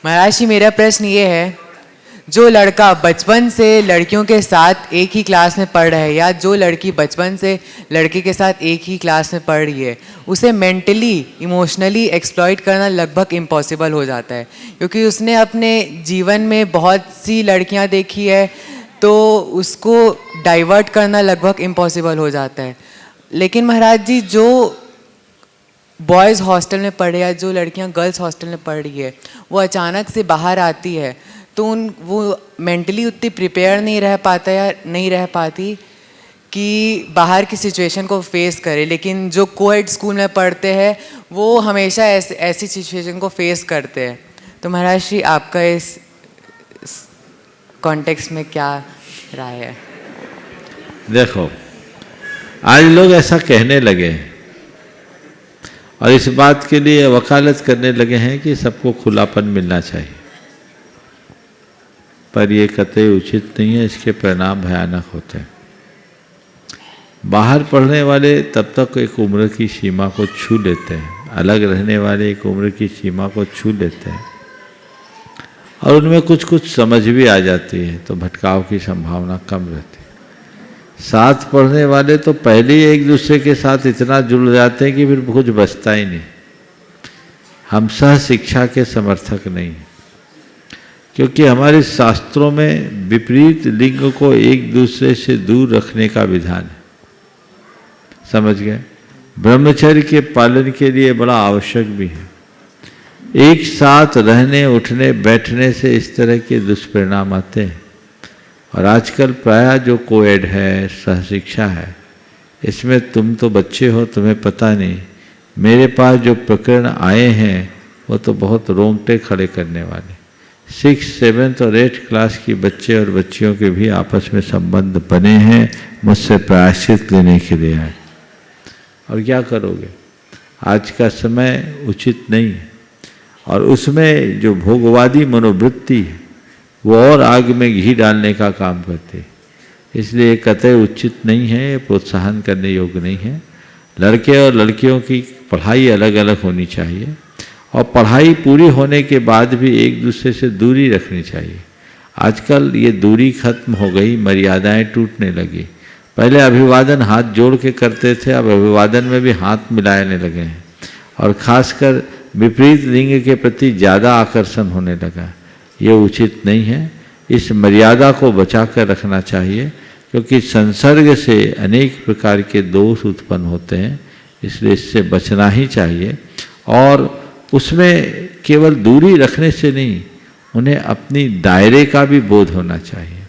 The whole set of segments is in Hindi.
महाराज जी, मेरा प्रश्न ये है, जो लड़का बचपन से लड़कियों के साथ एक ही क्लास में पढ़ रहा है या जो लड़की बचपन से लड़के के साथ एक ही क्लास में पढ़ रही है, उसे मेंटली इमोशनली एक्सप्लॉइट करना लगभग इम्पॉसिबल हो जाता है, क्योंकि उसने अपने जीवन में बहुत सी लड़कियां देखी है, तो उसको डाइवर्ट करना लगभग इम्पॉसिबल हो जाता है। लेकिन महाराज जी, जो बॉयज़ हॉस्टल में पढ़े या जो लड़कियां गर्ल्स हॉस्टल में पढ़ रही है, वो अचानक से बाहर आती है तो वो मेंटली उतनी प्रिपेयर नहीं रह पाता या नहीं रह पाती कि बाहर की सिचुएशन को फेस करे। लेकिन जो कोएड स्कूल में पढ़ते हैं वो हमेशा ऐसी सिचुएशन को फेस करते हैं। तो महाराज जी, आपका इस कॉन्टेक्स्ट में क्या राय है? देखो, आज लोग ऐसा कहने लगे हैं और इस बात के लिए वकालत करने लगे हैं कि सबको खुलापन मिलना चाहिए, पर ये कतई उचित नहीं है। इसके परिणाम भयानक होते हैं। बाहर पढ़ने वाले तब तक एक उम्र की सीमा को छू लेते हैं, अलग रहने वाले एक उम्र की सीमा को छू लेते हैं और उनमें कुछ कुछ समझ भी आ जाती है, तो भटकाव की संभावना कम रहती है। साथ पढ़ने वाले तो पहले ही एक दूसरे के साथ इतना जुड़ जाते हैं कि फिर कुछ बचता ही नहीं। हम सह शिक्षा के समर्थक नहीं हैं, क्योंकि हमारे शास्त्रों में विपरीत लिंग को एक दूसरे से दूर रखने का विधान है। समझ गए? ब्रह्मचर्य के पालन के लिए बड़ा आवश्यक भी है। एक साथ रहने उठने बैठने से इस तरह के दुष्परिणाम आते हैं। और आजकल प्रायः जो कोएड है, सहशिक्षा है, इसमें तुम तो बच्चे हो, तुम्हें पता नहीं। मेरे पास जो प्रकरण आए हैं वो तो बहुत रोंगटे खड़े करने वाले। 6th, 7th और 8th क्लास की बच्चे और बच्चियों के भी आपस में संबंध बने हैं। मुझसे प्रायश्चित लेने के लिए आए। और क्या करोगे? आज का समय उचित नहीं है और उसमें जो भोगवादी मनोवृत्ति है वो और आग में घी डालने का काम करते हैं। इसलिए कतई उचित नहीं है, प्रोत्साहन करने योग्य नहीं है। लड़के और लड़कियों की पढ़ाई अलग अलग होनी चाहिए और पढ़ाई पूरी होने के बाद भी एक दूसरे से दूरी रखनी चाहिए। आजकल ये दूरी खत्म हो गई, मर्यादाएं टूटने लगी। पहले अभिवादन हाथ जोड़ के करते थे, अब अभिवादन में भी हाथ मिलाने लगे हैं और खासकर विपरीत लिंग के प्रति ज़्यादा आकर्षण होने लगा। ये उचित नहीं है। इस मर्यादा को बचा कर रखना चाहिए, क्योंकि संसर्ग से अनेक प्रकार के दोष उत्पन्न होते हैं। इसलिए इससे बचना ही चाहिए। और उसमें केवल दूरी रखने से नहीं, उन्हें अपनी दायरे का भी बोध होना चाहिए।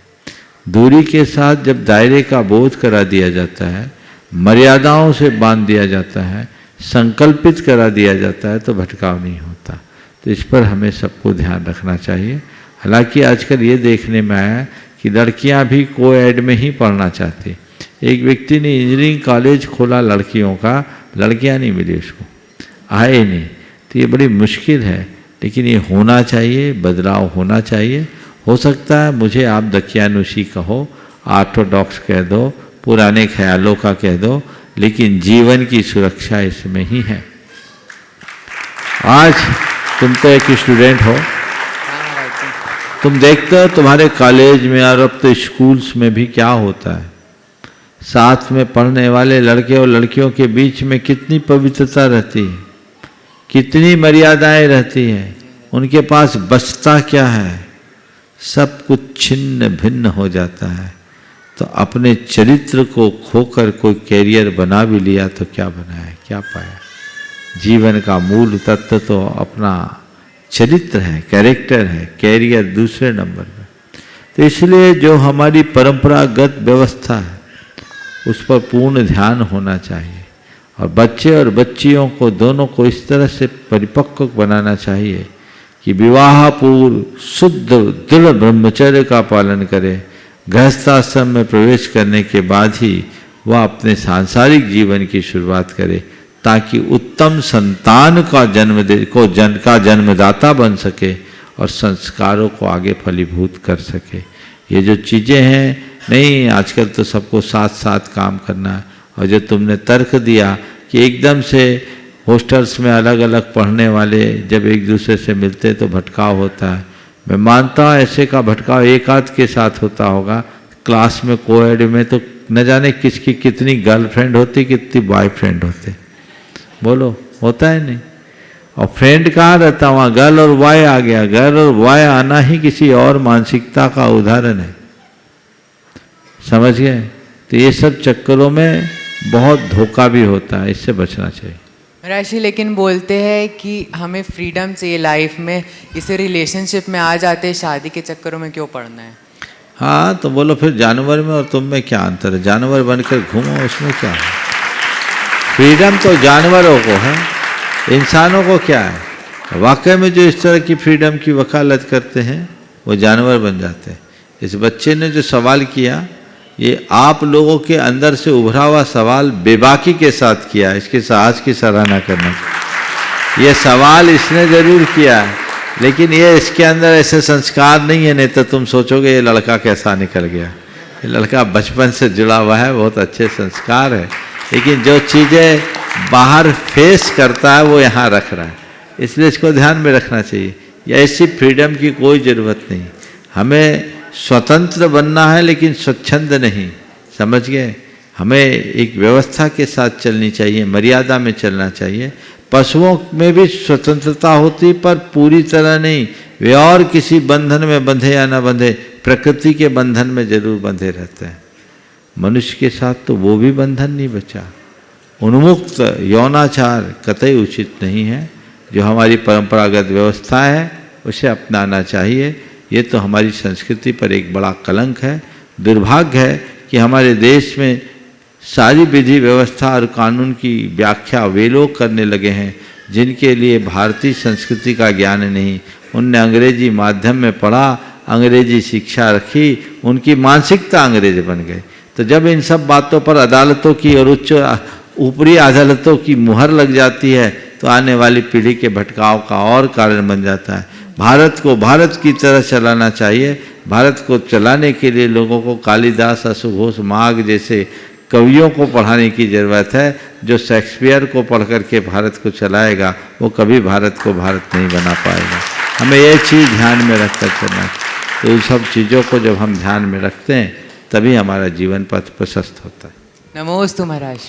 दूरी के साथ जब दायरे का बोध करा दिया जाता है, मर्यादाओं से बांध दिया जाता है, संकल्पित करा दिया जाता है, तो भटकाव नहीं होता। तो इस पर हमें सबको ध्यान रखना चाहिए। हालांकि आजकल ये देखने में आया कि लड़कियां भी कोएड में ही पढ़ना चाहती। एक व्यक्ति ने इंजीनियरिंग कॉलेज खोला लड़कियों का, लड़कियां नहीं मिली उसको, आए नहीं। तो ये बड़ी मुश्किल है, लेकिन ये होना चाहिए, बदलाव होना चाहिए। हो सकता है मुझे आप दकियानुसी कहो, ऑर्थोडॉक्स कह दो, पुराने ख्यालों का कह दो, लेकिन जीवन की सुरक्षा इसमें ही है। आज तुम तो एक स्टूडेंट हो, तुम देखते हो तुम्हारे कॉलेज में और अब तो स्कूल्स में भी क्या होता है। साथ में पढ़ने वाले लड़के और लड़कियों के बीच में कितनी पवित्रता रहती है, कितनी मर्यादाएं रहती हैं। उनके पास बचता क्या है? सब कुछ छिन्न भिन्न हो जाता है। तो अपने चरित्र को खोकर कोई कैरियर बना भी लिया तो क्या बनाया, क्या पाया? जीवन का मूल तत्व तो अपना चरित्र है, कैरेक्टर है, कैरियर दूसरे नंबर में। तो इसलिए जो हमारी परंपरागत व्यवस्था है उस पर पूर्ण ध्यान होना चाहिए और बच्चे और बच्चियों को दोनों को इस तरह से परिपक्व बनाना चाहिए कि विवाह पूर्व शुद्ध दृढ़ ब्रह्मचर्य का पालन करे। गृहस्थाश्रम में प्रवेश करने के बाद ही वह अपने सांसारिक जीवन की शुरुआत करे, ताकि उत्तम संतान का जन्मदाता बन सके और संस्कारों को आगे फलीभूत कर सके। ये जो चीज़ें हैं, नहीं आजकल तो सबको साथ साथ काम करना है। और जो तुमने तर्क दिया कि एकदम से हॉस्टल्स में अलग अलग पढ़ने वाले जब एक दूसरे से मिलते तो भटकाव होता है। मैं मानता हूँ ऐसे का भटकाव एक आध के साथ होता होगा। क्लास में कोएड में तो न जाने किसकी कितनी गर्लफ्रेंड होती, कितनी बॉयफ्रेंड होते, बोलो होता है नहीं। और फ्रेंड कहाँ रहता, वहाँ गर्ल और बॉय आ गया। गर्ल और बॉय आना ही किसी और मानसिकता का उदाहरण है, समझ गए। तो ये सब चक्करों में बहुत धोखा भी होता है, इससे बचना चाहिए। राशि लेकिन बोलते हैं कि हमें फ्रीडम चाहिए लाइफ में, इसे रिलेशनशिप में आ जाते हैं, शादी के चक्करों में क्यों पड़ना है। हाँ तो बोलो फिर जानवर में और तुम में क्या अंतर है? जानवर बनकर घूमो, उसमें क्या है? फ्रीडम तो जानवरों को है, इंसानों को क्या है? वाकई में जो इस तरह की फ्रीडम की वकालत करते हैं वो जानवर बन जाते हैं। इस बच्चे ने जो सवाल किया, ये आप लोगों के अंदर से उभरा हुआ सवाल बेबाकी के साथ किया, इसके साहस की सराहना करना। ये सवाल इसने जरूर किया, लेकिन ये इसके अंदर ऐसे संस्कार नहीं है, नहीं तो तुम सोचोगे ये लड़का कैसा निकल गया। ये लड़का बचपन से जुड़ा हुआ है, बहुत अच्छे संस्कार है, लेकिन जो चीज़ें बाहर फेस करता है वो यहाँ रख रहा है, इसलिए इसको ध्यान में रखना चाहिए। या ऐसी फ्रीडम की कोई ज़रूरत नहीं, हमें स्वतंत्र बनना है लेकिन स्वच्छंद नहीं, समझ गए। हमें एक व्यवस्था के साथ चलनी चाहिए, मर्यादा में चलना चाहिए। पशुओं में भी स्वतंत्रता होती पर पूरी तरह नहीं, वे और किसी बंधन में बंधे या न बंधे, प्रकृति के बंधन में जरूर बंधे रहते हैं। मनुष्य के साथ तो वो भी बंधन नहीं बचा। उन्मुक्त यौनाचार कतई उचित नहीं है। जो हमारी परंपरागत व्यवस्था है उसे अपनाना चाहिए। ये तो हमारी संस्कृति पर एक बड़ा कलंक है। दुर्भाग्य है कि हमारे देश में सारी विधि व्यवस्था और कानून की व्याख्या वे लोग करने लगे हैं जिनके लिए भारतीय संस्कृति का ज्ञान नहीं। उनने अंग्रेजी माध्यम में पढ़ा, अंग्रेजी शिक्षा रखी, उनकी मानसिकता अंग्रेज बन गए। तो जब इन सब बातों पर अदालतों की और उच्च ऊपरी अदालतों की मुहर लग जाती है तो आने वाली पीढ़ी के भटकाव का और कारण बन जाता है। भारत को भारत की तरह चलाना चाहिए। भारत को चलाने के लिए लोगों को कालिदास, अशुघोष, माघ जैसे कवियों को पढ़ाने की ज़रूरत है। जो शेक्सपियर को पढ़ कर के भारत को चलाएगा वो कभी भारत को भारत नहीं बना पाएगा। हमें ये चीज़ ध्यान में रखकर चलना है। तो इन सब चीज़ों को जब हम ध्यान में रखते हैं तभी हमारा जीवन पथ प्रशस्त होता है। नमोस्तु महाराज।